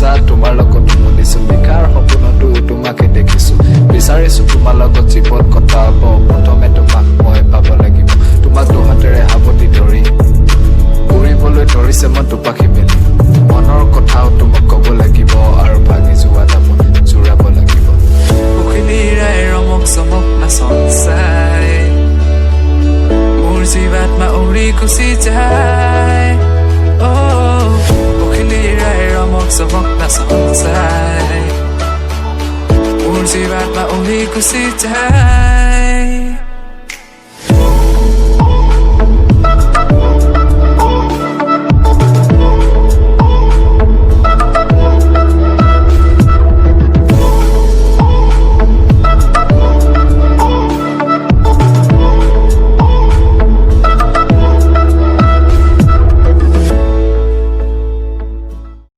সঁচা তোমাৰ লগত শুনিছো নিশাৰ সপোনতো তোমাকে দেখিছো বিচাৰিছো তোমাৰ লগত জীৱন কটাব প্ৰথমে তোমাক মই পাব লাগিব তোমাক দুহাতেৰে সাৱটি ধৰি উৰিবলৈ ধৰিছে মন টোপাখি মেলি মনৰ কথাও তোমাক ক'ব লাগিব আৰু ভাঙি যোৱা দামত জোৰাব লাগিব উখিলিৰাই ৰমক চমক নাচন চাই মোৰ জীৱাত্মা উৰি গুচি যায় উখিলিৰাই ৰমক চমক নাচন চাই মোৰ জীৱাত্মা উৰি গুচি যায়